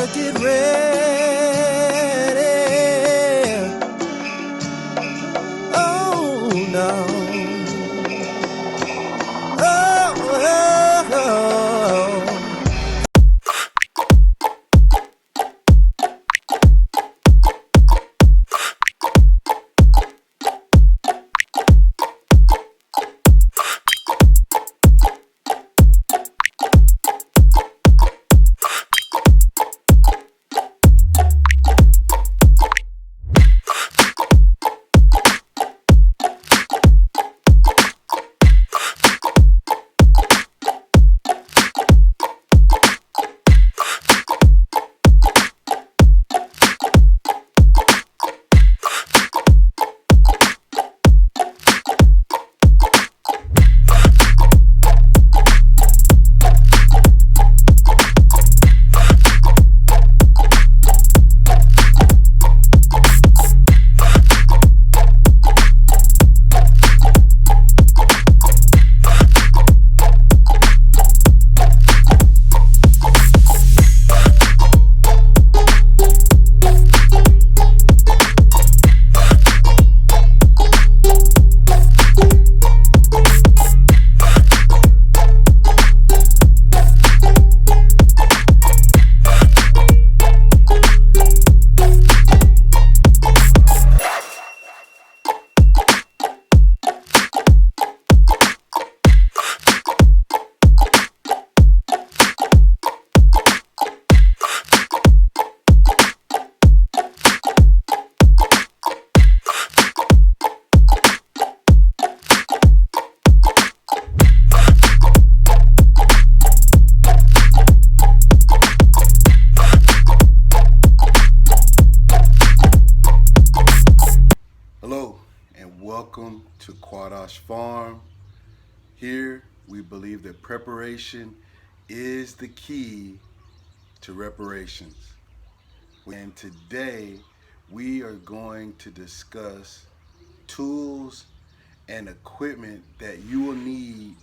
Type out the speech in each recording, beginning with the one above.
better get ready. Oh no. Oh, oh, oh. Hello and welcome to Qadash Farm. Here we believe that preparation is the key to reparations. And today we are going to discuss tools and equipment that you will need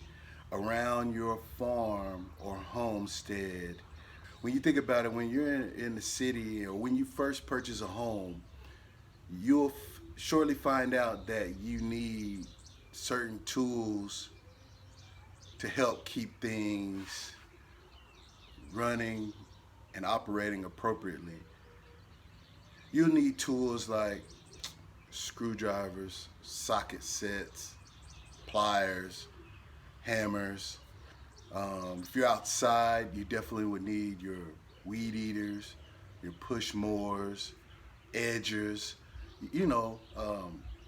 around your farm or homestead. When you think about it, when you're in the city or when you first purchase a home, you'll shortly find out that you need certain tools to help keep things running and operating appropriately. You'll need tools like screwdrivers, socket sets, pliers, hammers. If you're outside, you definitely would need your weed eaters, your push mowers, edgers,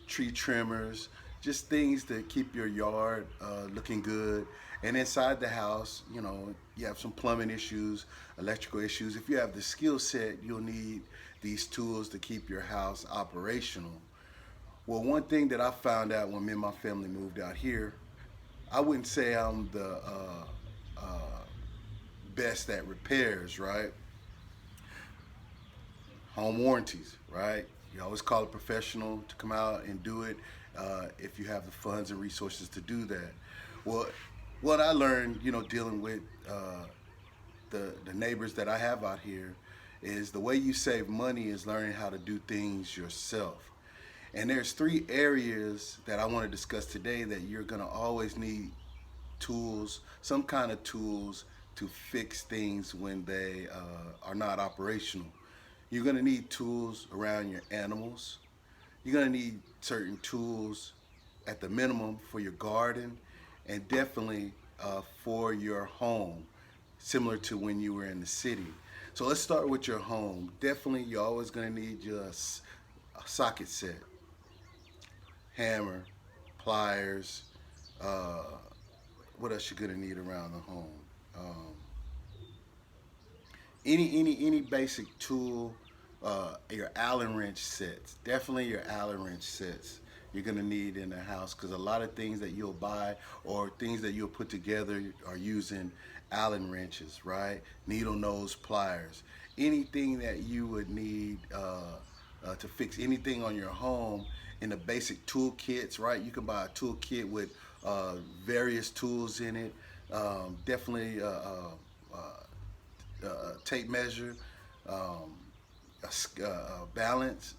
tree trimmers, just things to keep your yard looking good. And inside the house, you have some plumbing issues, electrical issues. If you have the skill set, you'll need these tools to keep your house operational. Well, one thing that I found out when me and my family moved out here, I wouldn't say I'm the best at repairs, right? Home warranties, right? You always call a professional to come out and do it if you have the funds and resources to do that. Well, what I learned, dealing with the neighbors that I have out here is the way you save money is learning how to do things yourself. And there's 3 areas that I want to discuss today that you're going to always need tools, some kind of tools to fix things when they are not operational. You're going to need tools around your animals. You're going to need certain tools at the minimum for your garden and definitely for your home, similar to when you were in the city. So let's start with your home. Definitely you're always going to need your socket set, hammer, pliers. What else you're going to need around the home? Any basic tool, your Allen wrench sets, definitely your Allen wrench sets you're gonna need in the house, because a lot of things that you'll buy or things that you'll put together are using Allen wrenches, right? Needle nose pliers, anything that you would need to fix anything on your home in the basic tool kits, right? You can buy a tool kit with various tools in it, definitely tape measure, um, a balance,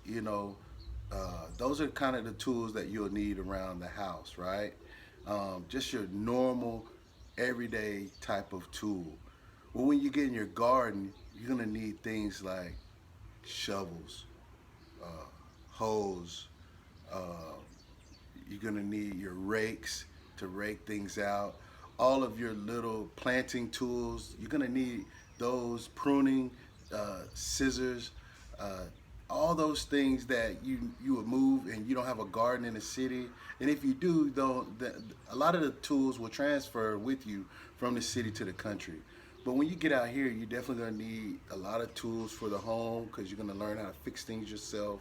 those are kind of the tools that you'll need around the house, right? Just your normal, everyday type of tool. Well, when you get in your garden, you're gonna need things like shovels, uh, hoes. Uh, you're gonna need your rakes to rake things out. All of your little planting tools. You're gonna need those pruning scissors. Uh, all those things that you would move, and you don't have a garden in the city. And if you do, though, a lot of the tools will transfer with you from the city to the country. But when you get out here, you're definitely gonna need a lot of tools for the home because you're gonna learn how to fix things yourself.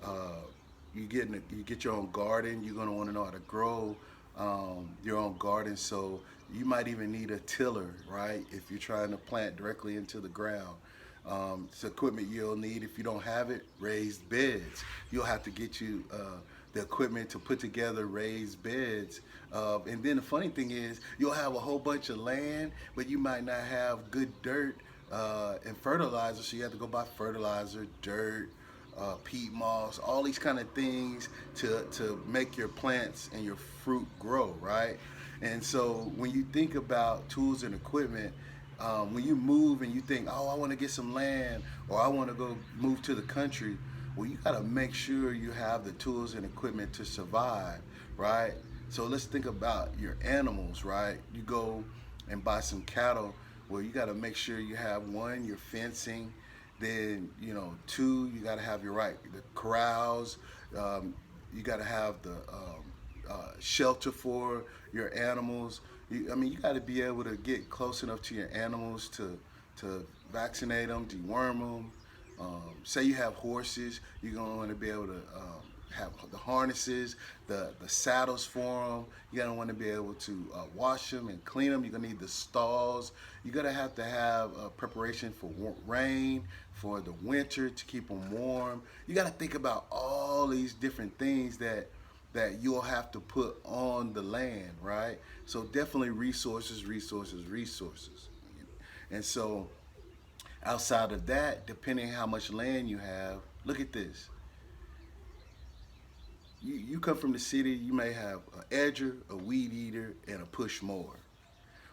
Uh, you get your own garden. You're gonna want to know how to grow your own garden. So you might even need a tiller, right? If you're trying to plant directly into the ground. It's equipment you'll need. If you don't have it, raised beds. You'll have to get you the equipment to put together raised beds. And then the funny thing is, you'll have a whole bunch of land, but you might not have good dirt and fertilizer. So you have to go buy fertilizer, dirt, peat moss, all these kind of things to make your plants and your fruit grow, right? And so when you think about tools and equipment, when you move and you think, oh, I want to get some land or I want to go move to the country, well, you got to make sure you have the tools and equipment to survive, right? So let's think about your animals, right? You go and buy some cattle. Well, you got to make sure you have one, your fencing. Then, two, you got to have the corrals. You got to have the shelter for your animals. You got to be able to get close enough to your animals to vaccinate them, deworm them. Say you have horses, you're going to want to be able to have the harnesses, the saddles for them. You're going to want to be able to wash them and clean them. You're going to need the stalls. You're going to have preparation for rain, for the winter to keep them warm. You got to think about all these different things that you'll have to put on the land, right? So definitely resources, resources, resources. And so outside of that, depending how much land you have, look at this. You come from the city, you may have an edger, a weed eater, and a push mower.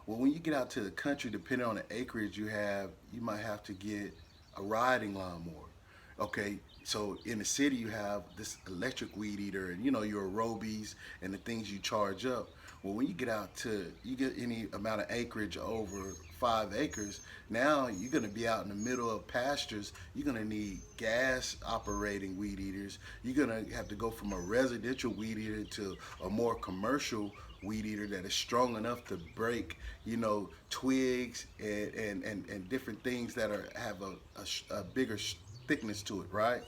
Well, when you get out to the country, depending on the acreage you have, you might have to get a riding lawnmower. Okay, so in the city you have this electric weed eater and your aerobies and the things you charge up. Well, when you get you get any amount of acreage over 5 acres, now you're gonna be out in the middle of pastures. You're gonna need gas operating weed eaters. You're gonna have to go from a residential weed eater to a more commercial weed eater that is strong enough to break, twigs and different things that have a bigger thickness to it, right?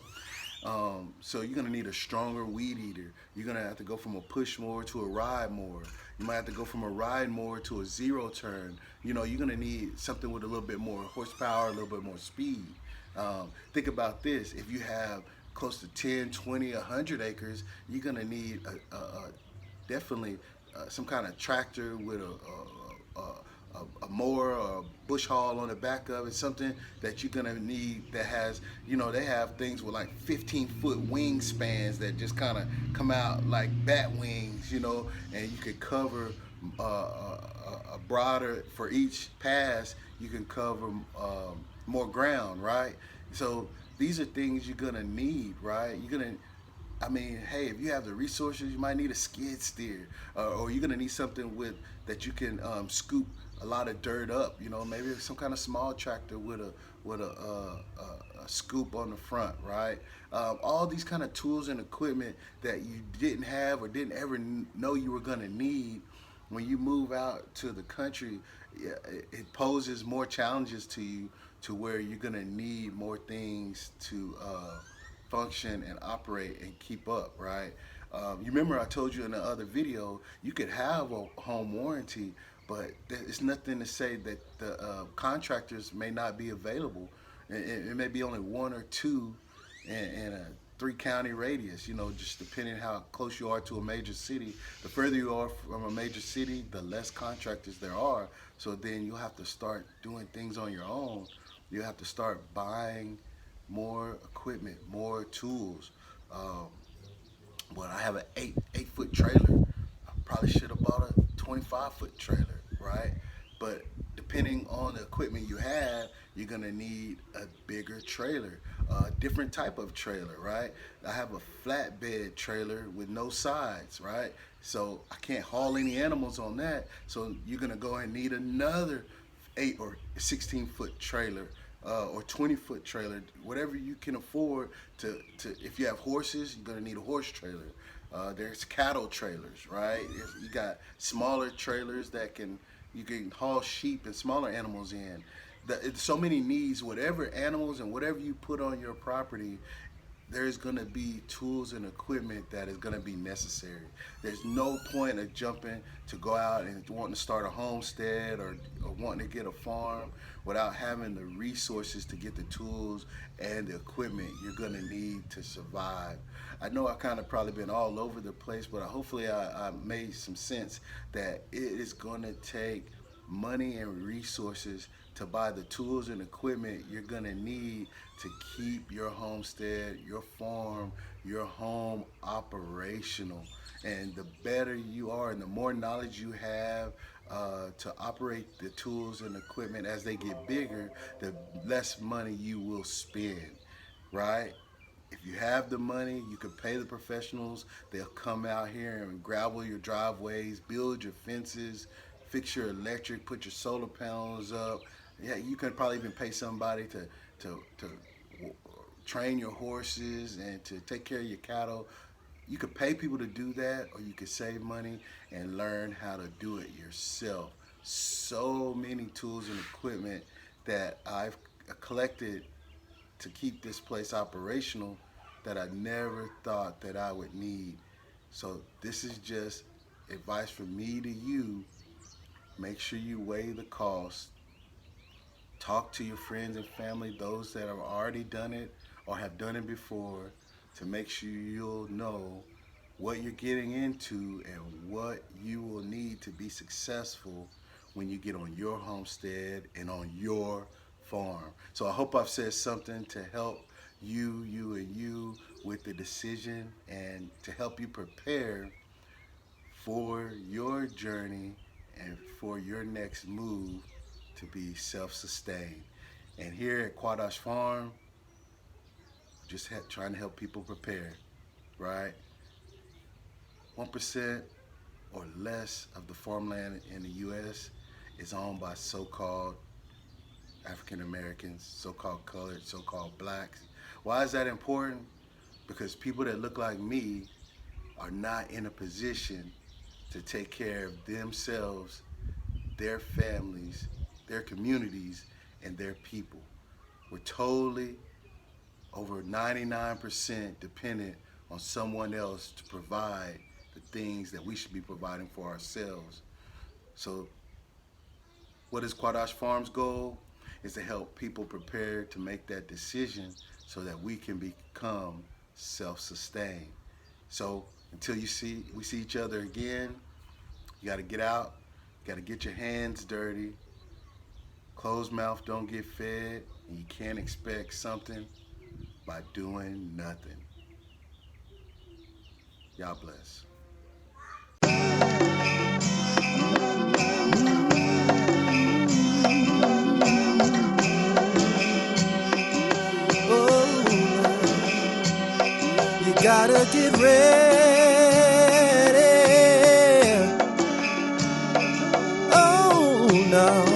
So you're gonna need a stronger weed eater. You're gonna have to go from a push mower to a ride mower. You might have to go from a ride mower to a zero turn. You're gonna need something with a little bit more horsepower, a little bit more speed. Think about this. If you have close to 10, 20, 100 acres, you're gonna need definitely some kind of tractor with a mower or a bush hog on the back of it, something that you're gonna need that has, they have things with like 15-foot wingspans that just kind of come out like bat wings, and you could cover a broader, for each pass, you can cover more ground, right? So these are things you're gonna need, right? Hey, if you have the resources, you might need a skid steer, or you're gonna need something that you can scoop a lot of dirt up. Maybe some kind of small tractor with a scoop on the front, right? All these kind of tools and equipment that you didn't have or didn't ever know you were gonna need. When you move out to the country, it poses more challenges to you, to where you're gonna need more things to function and operate and keep up, right? You remember I told you in the other video, you could have a home warranty, but it's nothing to say that the contractors may not be available. It may be only 1 or 2 in a 3-county radius, just depending how close you are to a major city. The further you are from a major city, the less contractors there are. So then you'll have to start doing things on your own. You have to start buying more equipment, more tools. Um, but I have an eight foot trailer. I probably should have bought a 25-foot trailer, right? But depending on the equipment you have, you're gonna need a bigger trailer, a different type of trailer, right? I have a flatbed trailer with no sides, right? So I can't haul any animals on that. So you're gonna go and need another 8 or 16-foot trailer, or 20-foot trailer, whatever you can afford to. If you have horses, you're gonna need a horse trailer. There's cattle trailers, right? You got smaller trailers that you can haul sheep and smaller animals in. It's so many needs. Whatever animals and whatever you put on your property, there's going to be tools and equipment that is going to be necessary. There's no point of jumping to go out and wanting to start a homestead or wanting to get a farm without having the resources to get the tools and the equipment you're going to need to survive. I know I kind of probably been all over the place, but hopefully I made some sense that it is going to take money and resources to buy the tools and equipment you're gonna need to keep your homestead, your farm, your home operational. And the better you are and the more knowledge you have to operate the tools and equipment as they get bigger, the less money you will spend, right? If you have the money, you can pay the professionals. They'll come out here and gravel your driveways, build your fences, fix your electric, put your solar panels up. Yeah, you can probably even pay somebody to train your horses and to take care of your cattle. You could pay people to do that, or you could save money and learn how to do it yourself. So many tools and equipment that I've collected to keep this place operational that I never thought that I would need. So this is just advice from me to you. Make sure you weigh the cost. Talk to your friends and family, those that have already done it or have done it before, to make sure you'll know what you're getting into and what you will need to be successful when you get on your homestead and on your farm. So I hope I've said something to help you with the decision and to help you prepare for your journey and for your next move to be self-sustained. And here at Qadash Farm, just trying to help people prepare, right? 1% or less of the farmland in the U.S. is owned by so-called African Americans, so-called colored, so-called blacks. Why is that important? Because people that look like me are not in a position to take care of themselves, their families, their communities, and their people. We're totally, over 99% dependent on someone else to provide the things that we should be providing for ourselves. So what is Qadash Farm's goal? Is to help people prepare to make that decision so that we can become self-sustained. So until we see each other again, you got to get out, you got to get your hands dirty. Closed mouth don't get fed, and you can't expect something by doing nothing. Y'all bless. You gotta get ready. Oh no.